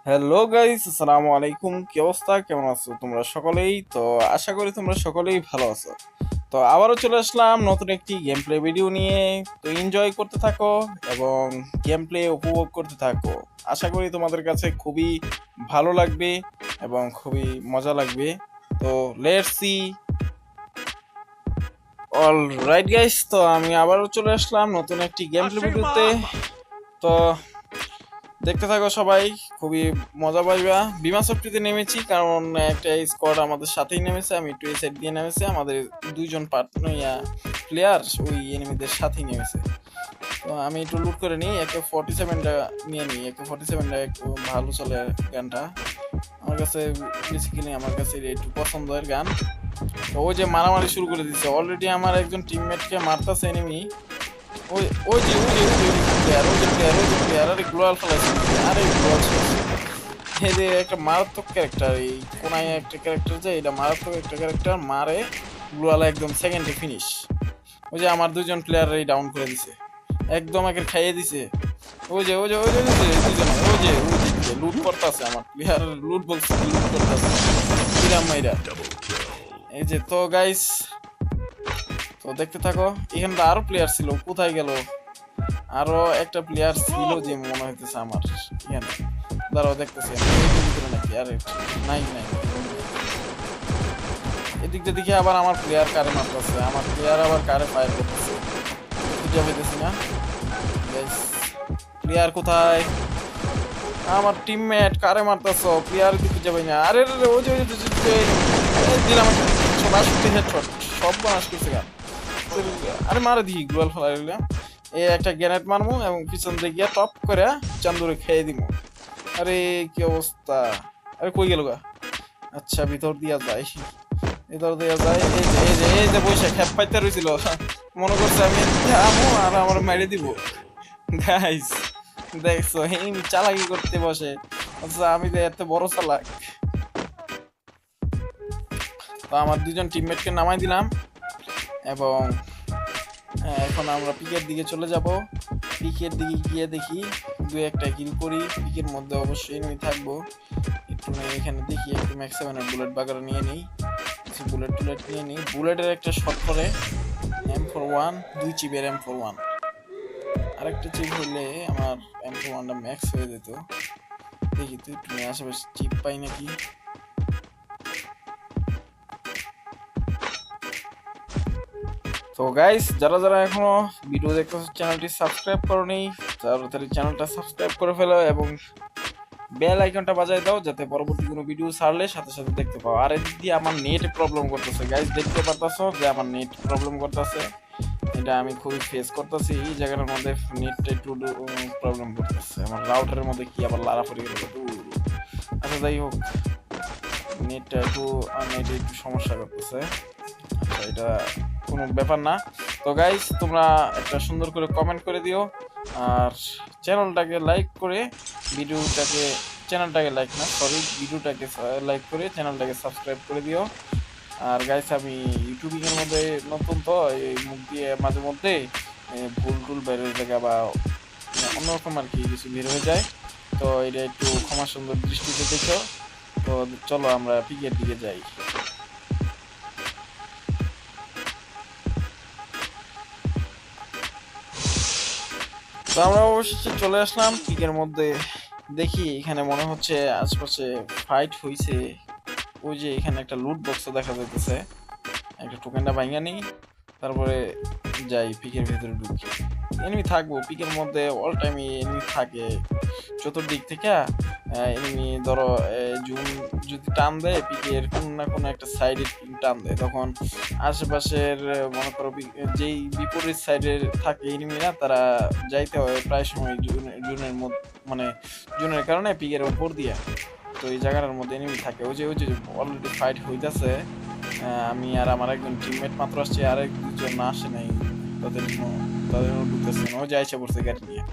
Hello guys, আসসালামু আলাইকুম। কি অবস্থা, কেমন আছো তোমরা সকলেই? তো আশা করি তোমরা সকলেই ভালো আছো। তো আবারও চলে আসলাম নতুন একটি গেম প্লে ভিডিও নিয়ে। তো এনজয় করতে থাকো এবং গেম প্লে উপভোগ করতে থাকো। আশা করি তোমাদের কাছে খুবই ভালো লাগবে এবং খুবই মজা লাগবে। তো let's see. All right guys, তো আমি আবারও চলে আসলাম নতুন একটি গেম প্লে ভিডিওতে। তো দেখতে থাকো সবাই, খুবই মজা পাইবা। বিমা সফটিতে নেমেছি কারণ একটা স্কোয়াড আমাদের সাথেই নেমেছে। আমি একটু এই সাইড দিয়ে নেমেছে, আমাদের দুইজন পার্টনার প্লেয়ার ওই এনিমিদের সাথেই নেমেছে। তো আমি একটু লুট করে নিই, একে 47টা নিয়ে নিই। একে 47টা একটু ভালো চলে গানটা আমার কাছে। বেসিক্যালি আমার কাছে একটু পছন্দের গান। তো ওই যে মারামারি শুরু করে দিচ্ছে অলরেডি, আমার একজন টিমমেটকে মারতাছে এনিমি। ওই ওই যে ওই যে ওই যে প্লেয়ার, ওই যে প্লেয়ার, ওই যে প্লেয়ার, আরে গ্লোয়াল ফেলাইছে। আরে গ্লোয়াল এই যে একটা মারাত্মক ক্যারেক্টার, এই কোনায় একটা ক্যারেক্টার, যে এটা মারাত্মক একটা ক্যারেক্টার, মারে গ্লোয়াল একদম সেকেন্ডে ফিনিশ। ওই যে আমার দুজন প্লেয়ার এই ডাউন করে দিছে, একদম একে খাইয়ে দিছে। ওই যে ওই যে ওই যে দুজনে ওই যে লুট করতেছে, আমার প্লেয়ার লুট বলছে, লুট করতেছে কিরাম মাইরা। এই যে তো গাইস, তো দেখতে থাকো। এখানে তো আরো প্লেয়ার ছিল, কোথায় গেল? আরো একটা প্লেয়ার ছিল যে মনে হইতেছে আমার এখানে। দাঁড়াও দেখতেছি ভিতরে নাকি। আরে নাই নাই, এদিক দিয়ে দেখি আবার আমার প্লেয়ার কারে মারতেছে, আমার প্লেয়ার আবার কারে ফায়ার করতেছে, খুঁজে পেতেছি না। প্লেয়ার কোথায়? আমার টিমমেট কারে মারতেছ? প্লেয়ার কি খুঁজে পাই না। আরে ওই যে দিলাম 62 হেডশট, সব বানাস করছে গান। আরে মারে দিই গ্লোয়াল ফেলা এই একটা গ্যানেট মারমু এবং পিছন দিয়ে গিয়া টপ করে চান্দুরে খেয়ে দিমু। আরে কি অবস্থা! আরে কই গেল গা? আচ্ছা ভিতর দিয়া যায়, ভিতর দিয়া যায়। এই যে বসে খেপ পাইতে রইছিল, মনে করছে আমি আমু আর আমার মেরে দিব। গাইস দেখছো, এই চালাকি করতে বসে। আচ্ছা আমি তো এত বড় চালাক। তো আমার দুজন টিমমেটকে নামাই দিলাম এবং এখন আমরা পিকের দিকে চলে যাব। পিকের দিকে গিয়ে দেখি দু একটা কিল করি। পিকের মধ্যে অবশ্যই এনিমি থাকবো। একটু এখানে দেখি একটু ম্যাক্স 7 বুলেট বাগার নিয়ে নিই, কিছু বুলেট টুলেট নিয়ে নিই। বুলেটের একটা শট করে M41, দুই চিপের M41, আরেকটা চিপ হইলে আমার M41টা ম্যাক্স হয়ে যেত। দেখি তুই একটু আশেপাশে চিপ পাই নাকি। তো গাইস, যারা যারা এখনো ভিডিও দেখতেছো চ্যানেলটি সাবস্ক্রাইব করোনি, তাড়াতাড়ি চ্যানেলটা সাবস্ক্রাইব করে ফেলো এবং বেল আইকনটা বাজায় দাও যাতে পরবর্তী কোনো ভিডিও ছাড়লে সাথে সাথে দেখতে পাও। আর এদিক দিয়ে আমার নেট প্রবলেম করতেছে গাইস, দেখতে পারতাছো যে আমার নেট প্রবলেম করতেছে। এটা আমি খুবই ফেস করতেছি। এই জায়গাটার মধ্যে নেটটা একটু প্রবলেম করতেছে। আমার রাউটারের মধ্যে কি আবার লারা পড়ে গেল। আচ্ছা যাই হোক, নেটটা একটু সমস্যা করতেছে। আচ্ছা এটা কোনো ব্যাপার না। তো গাইস, তোমরা একটা সুন্দর করে কমেন্ট করে দিও আর চ্যানেলটাকে লাইক করে ভিডিওটাকে লাইক করে চ্যানেলটাকে সাবস্ক্রাইব করে দিও। আর গাইস, আমি ইউটিউবিংয়ের মধ্যে নতুন, তো এই মুখ দিয়ে মাঝে মধ্যে ভুল টুল বের হয়ে যায় বা অন্যরকম আর কি কিছু বের হয়ে যায়। তো এটা একটু ক্ষমা সুন্দর দৃষ্টিতে দেখো। তো চলো আমরা পিকের দিকে যাই। তো আমরা অবশেষে চলে আসলাম পিকের মধ্যে। দেখি এখানে মনে হচ্ছে আশপাশে ফাইট হইছে। ওই যে এখানে একটা লুট বক্স দেখা যাইতেছে, একটা টোকেনটা ভাঙা নেই, তারপরে যাই পিকের ভেতরে ঢুকি। এনিমি থাকবো পিকের মধ্যে, অল টাইম এনিমি থাকে চতুর্দিক থেকে। এনিমি ধরো জুন যদি টান দেয় পিকের কোনো না কোনো একটা সাইডে টান দেয়, তখন আশেপাশের মনে করো যেই বিপরীত সাইডে থাকে এনিমিরা, তারা যাইতে হয় প্রায় সময় জুনের মধ্যে, মানে জুনের কারণে পিকের উপর দিয়ে। তো এই জায়গাটার মধ্যে এনিমি থাকে। ওই যে অলরেডি ফাইট হইতাছে। আমি আর আমার একজন টিমমেট মাত্র আসছে, আরেক দুজন না আসে নাই, তাদের ঢুকতেছে না। ওই যে আইসা পড়ছে গাড়ি নিয়ে।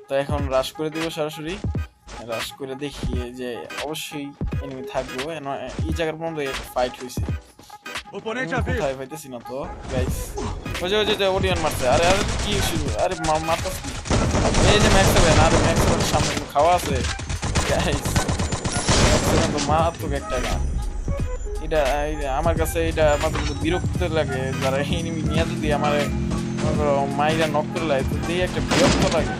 তো এখন রাশ করে দিব, সরাসরি রাশ করে দেখি যে অবশ্যই এনিমি থাকবো। এই জায়গার মধ্যে একটা ফাইট হয়েছে, কোথায় পাইতেছি না তো গাইস। ওই যে ওডিয়ন মারছে। আরে আরে কি শুরু! আরে মারতাছি। এই যে ম্যাক্স 7, আরে ম্যাক্স 7 সামনে খাওয়া আছে গাইস। তো মারাত্মক একটা গান। এটা আমার কাছে এটা মাত্র বিরক্ত লাগে, যারা এনিমি নিয়ে যদি আমার মাইরা নক করে লাগে তো দিয়ে একটা বিরক্ত লাগে।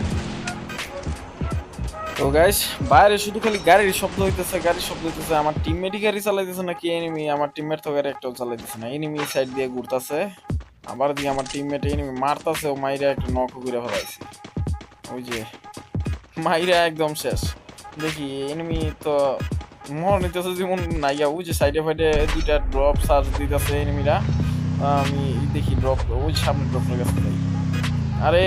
তো গাইস বাইরে শুধু খালি গাড়ির শব্দ হইতেছে, আমার টিমমেটই গাড়ি চালাইতেছে নাকি এনিমি? আমার টিমমেট তো গাড়ি একটাও চালাইতেছে না, এনিমি সাইড দিয়ে ঘুরতেছে, আবার দিয়ে আমার টিমমেট এনিমি মারতাছে, ও মাইরা একটা নক করে ফেলাইছে। ওই যে মাইরা একদম শেষ। দেখি এনিমি তো মর নিতেছে যেমন নাইয়া, ওই যে সাইডে ফাইডে দুইটা ড্রপ চার্জ দিতেছে এনিমিরা। আমি দেখি ড্রপ, ওই সামনে ড্রপ হয়ে গেছে। আরে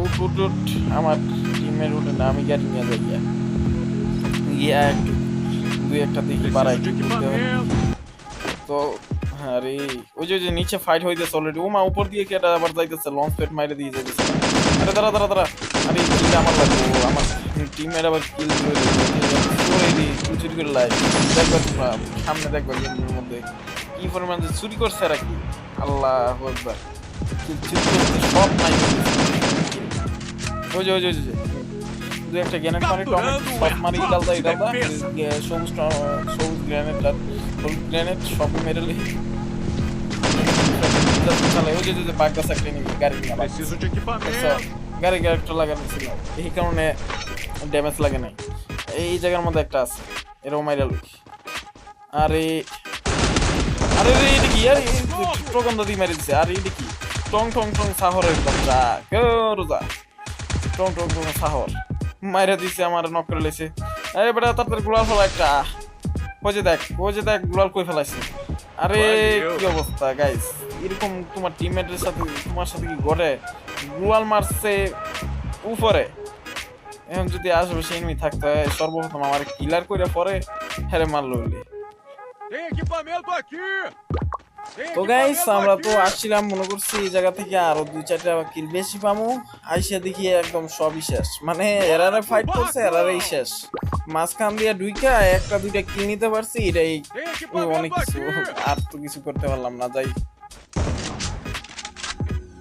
উঠ উঠ উঠ, আমার টিমের উঠে না, আমি গাড়ি নিয়ে যাই গিয়া একটু দুই একটা দেখি বাড়াই তো। আরে ওই যে নিচে ফাইট হইতেছে অলরেডি, ওমা উপর দিয়ে কি এটা আবার যাইতেছে, লঞ্চ প্যাড মাইরে দিয়ে যাইতেছে। আরে দাঁড়া দাঁড়া দাঁড়া, আরে কিল আমার লাগবে, আমার টিমের আবার কিল করে চুরি করে লাই। দেখবা তোমরা সামনে দেখবা গেমের মধ্যে কি পরিমাণ যে চুরি করছে আর কি, আল্লাহ আকবার। সব নাই ওই যে দুই একটা গ্রেনেড মারি, সব মারি, ডালদা সবুজ গ্রেনেড, হলুদ গ্রেনেড সব মেরে লি চালাই। ওই যে বাগদাস একটা নিবি গাড়ি নিয়ে গাড়ি একটা লাগানো ছিল, এই কারণে ড্যামেজ লাগে নাই। এই জায়গার মধ্যে একটা আছে, এরকম মাইরা লই। আরে আরে এটা কি, আরে প্রগন্ধ দিয়ে মেরে দিছে। আর এটা কি টং টং টং সাহরের বাচ্চা, রোজা টং টং টং সাহর মাইরা দিছে, আমার নক করে লেছে। আরে বেটা তাড়াতাড়ি গুলাল ফেলা একটা, ওই যে দেখ গুলাল কই ফেলাইছে। আরে কি অবস্থা গাইস, এরকম তোমার টিমমেটের সাথে তোমার সাথে কি ঘটে? গুলাল মারছে উপরে, এখন যদি আশেপাশে এনিমি থাকতে হয় সর্বপ্রথম আমার কিলার করে পরে হেরে মারলো। তো গাইস আমরা তো আসছিলাম মনে করছি এই জায়গা থেকে আরো দুই চারটা কিল বেশি পামু, আইসা দেখি একদম সবই শেষ, মানে এরারে ফাইট করছে এরারেই শেষ। মাঝখান দিয়ে ঢুইকা একটা দুইটা কিল নিতে পারছি, এটাই অনেক কিছু, আর তো কিছু করতে পারলাম না। যাই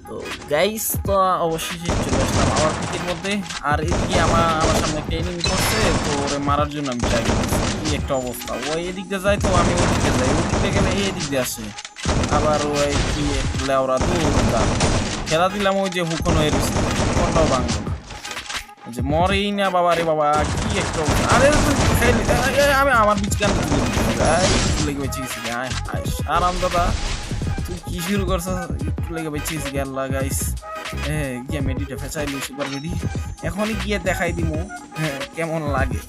তো গাইস, তো অবশ্যই চলে আসলাম আমার পিকের মধ্যে, আর এদিকে আমার সামনে একটা এনিমি করছে, তো ওরে মারার জন্য আমি চাই। কি একটা অবস্থা, ওই এদিক দিয়ে যায় তো আমি ওই দিকে যাই, ওই দিক দিয়ে গেলে এই দিক দিয়ে আসে, আবার ওই কি লেওরা দূর খেলা দিলাম, ওই যে হুকন হয়ে রয়েছে, কোনটাও বাংলো যে মরেই না বাবা। রে বাবা কি একটা অবস্থা। আরে আমি আমার বিচ গান লেগে বেঁচে গেছি, আরাম দাদা তুই কি শুরু করছ, একটু লেগে বেঁচে গেছি। আল্লাহ গাইস, গিয়ে মেডিটা ফেঁচাইলি সুপার মেডি, এখনই গিয়ে দেখাই দিমু কেমন লাগে।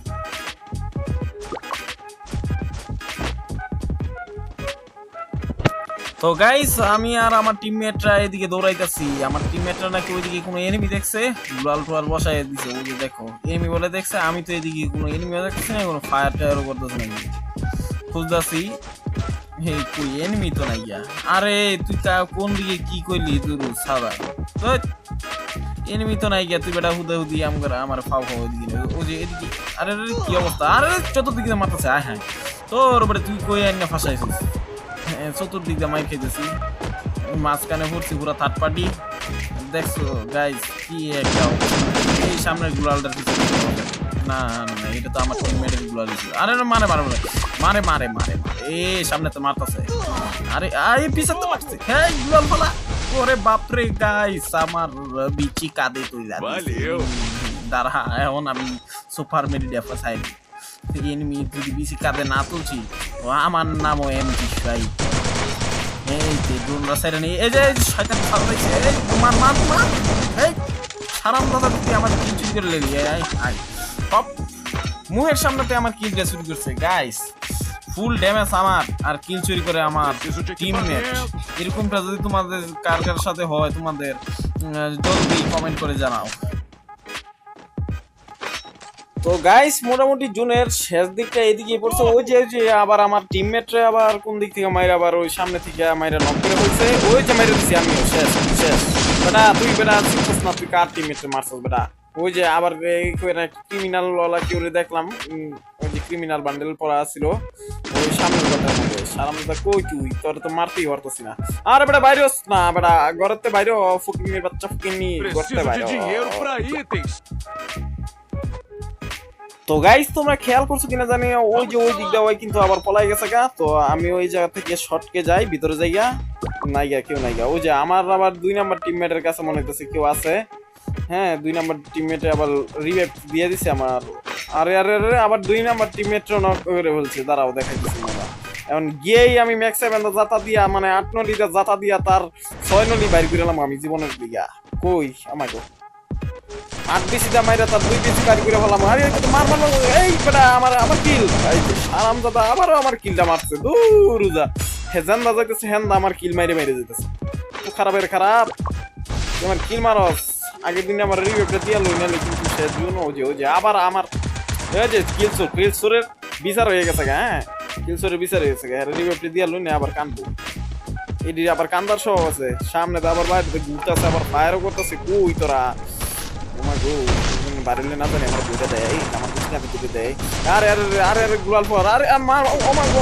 তো গাইস আমি আর আমার টিমমেটরা এদিকে দৌড়াইতেছি, আমার টিমমেটরা নাকি ওইদিকে কোনো এনিমি দেখছে, গুলাল টুয়াল বসাই দিছে। ওই যে দেখো এনিমি বলে দেখছে, আমি তো এদিকে কোনো এনিমি দেখছি না, কোনো ফায়ার টায়ারও করতেছি না, খুঁজতেছি এই কই এনিমি তো নাই। আরে তুই কোন দিকে কি কইলি দূর সাদা, এনিমি তো নাই গিয়া, তুই বেটা হুদা হুদি আমার ফাও ফাও ওইদিকে, ওই যে এদিকে। আরে কি অবস্থা, আরে চতুর্দিকে মারতেছে। হ্যাঁ তোর বেটা তুই কই আইনা ফাঁসাইছিস, চতুর্দিক দিয়ে মাইর খেতেছি, মাঝখানে ভরছি পুরো থার্ড পার্টি। দেখছো গাইস কি একটা, এই সামনের গুলালটার কিছু না না, এটা তো আমার টিমমেটের গুলাল ছিল। আরে মারে মারে মারে মারে মারে এই সামনে তো মারতেছে, আরে এই পিছে তো মারছে, হ্যাঁ গুলাল ফেলা। ওরে বাপরে গাইস, আমার বিচি কাঁদে তুইলা দাঁড়া, এখন আমি সুপার মেডিডা ফাসাই। এনিমি যদি বিচি কাঁদে না তুলছি, আমার নামও এমজি ভাই। এই যে ড্রোনরা সাইডে নেই, এই যে শয়তান ফালাইছে, এই মার মার মার, এই হারাম দাদা তুই আমার কিল চুরি করে লেলি। আই সব মুহের সামনেতে আমার কিলটা চুরি করছে গাইস, ফুল ড্যামেজ আমার, আর কিল চুরি করে আমার টিমমেট। এরকমটা যদি তোমাদের কার কার সাথে হয়, তোমাদের জলদি কমেন্ট করে জানাও। তো গাইস মোটামুটি জুনের শেষ দিকটা এদিকে পড়ছে, ওই যে আবার আমার টিমমেটরা আবার কোন দিক থেকে মাইরা, আবার ওই সামনে থেকে মাইরা নক করে হয়েছে, ওই যে মাইরা দিছি আমিও। শেষ বেটা, তুই বেটা চিনছিস না, তুই কার টিমমেটরে মারছিস বেটা? ওই যে আবার ক্রিমিনাল ওয়ালা কেউ দেখলাম, ওই যে ক্রিমিনাল বান্ডেল পরা ছিল ওই সামনের ঘরটার মধ্যে। সারামদা কই তুই, তোর তো মারতেই পারতেছি না। আরে বেটা বাইরে হস না বেটা, ঘরেতে বাইরে ফুকিংয়ের বাচ্চা, ফুকিং নি ঘরতে বাইরে। তো গাইস তোমরা খেয়াল করছো কিনা জানি ওই যে ওই দিকটা ওই কিন্তু আবার পলাই গেছে গা। তো আমি ওই জায়গা থেকে শর্টকে যাই ভিতরে যাইগা, নাইগা কেউ নাইগা। ওই যে আমার আবার 2 নাম্বার টিমমেটের কাছে মনে হইতেছে কেউ আছে। হ্যাঁ 2 নাম্বার টিমমেটে আবার রিভাইভ দিয়ে দিছে আমার। আরে আরে আরে আবার 2 নাম্বার টিমমেটও নক করে ফেলছে, দাঁড়াও দেখাইতেছি না। এখন গিয়েই আমি ম্যাক্স 7 জাতা দিয়া মানে 8 নলিটা জাতা দিয়া তার 6 নলি বাইর করে এলাম আমি জীবনের দিকে। কই আমাকে 8 বেশি দা মাইরা তার 2 বেশি বাইর করে ফেলাম। আরে এটা তো মার মার এই বেটা আমার আমার কিল। এই যে আরাম দাদা আবারও আমার কিলটা মারছে দূর যা। হেজান বাজাইতেছে হেন আমার কিল মাইরে মাইরে যেতেছে। তো খারাপের খারাপ আমার কিল মারস। আগের দিনে আমার রিভিউটা দিয়া লই না কিন্তু শেষ জন্য ওই যে আবার আমার এই যে কিলসোরের বিচার হয়ে গেছে হ্যাঁ কিলসোরের বিচার হয়ে গেছে রিভিউটা দিয়া লই না আবার কান্দবো। এটি আবার কান্দার সহ আছে সামনে তো আবার বাইরে ঘুরতেছে আবার ফায়ারও করতেছে। কই তোরা আমার গো বাড়িলে না জানি আমার দুইটা দেয় আমার কিছু আমি দুটো দেয়। আরে আরে আরে আরে গুলাল পর আরে মার ও মা গো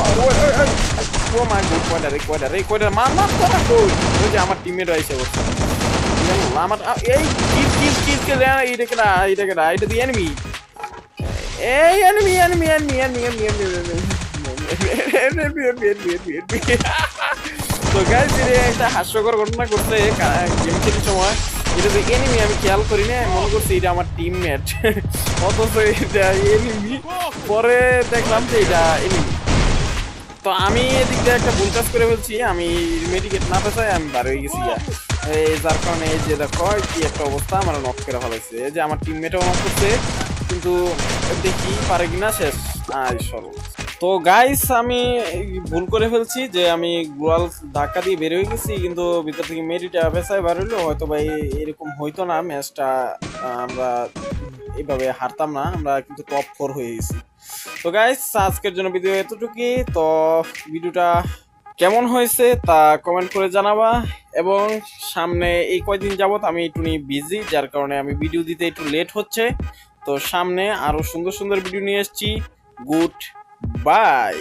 ও মা গো কয়টা মার মার তোরা কই। ওই যে আমার টিমমেট আইছে বলছে আমার এই কিল এটা দি এনিমি এই এনিমি তো গাইস একটা হাস্যকর ঘটনা করছে গেম খেলার সময়। এটা যে এনিমি আমি খেয়াল করি না, মনে করছি এটা আমার টিমমেট অথচ এটা এনিমি। পরে দেখলাম যে এটা এনিমি। তো আমি এদিক দিয়ে একটা ভুল কাজ করে ফেলছি, আমি মেডিকেট না পেছাই আমি বার হয়ে গেছি এই যার কারণে এই যে দেখো কি একটা অবস্থা আমার নক করে ফেলাইছে। এই যে আমার টিমমেটও নক করছে কিন্তু দেখি পারে কিনা শেষ সর্ব। তো গাইস আমি ভুল করে ফেলছি যে আমি গ্লোয়াল ধাক্কা দিয়ে বের হয়ে গেছি কিন্তু ভিতর থেকে মেডিটা পেছায় বার হইলো হয়তো ভাই এরকম হইতো না ম্যাচটা, আমরা এইভাবে হারতাম না, আমরা কিন্তু টপ 4 হয়ে গেছি। তো গাইস আজকের জন্য ভিডিও এতটুকুই। তো ভিডিওটা কেমন হয়েছে তা কমেন্ট করে জানাবা এবং সামনে এই কয়দিন যাবত আমি একটু বিজি যার কারণে আমি ভিডিও দিতে একটু লেট হচ্ছে। তো সামনে আরো সুন্দর সুন্দর ভিডিও নিয়ে এসেছি। Good bye.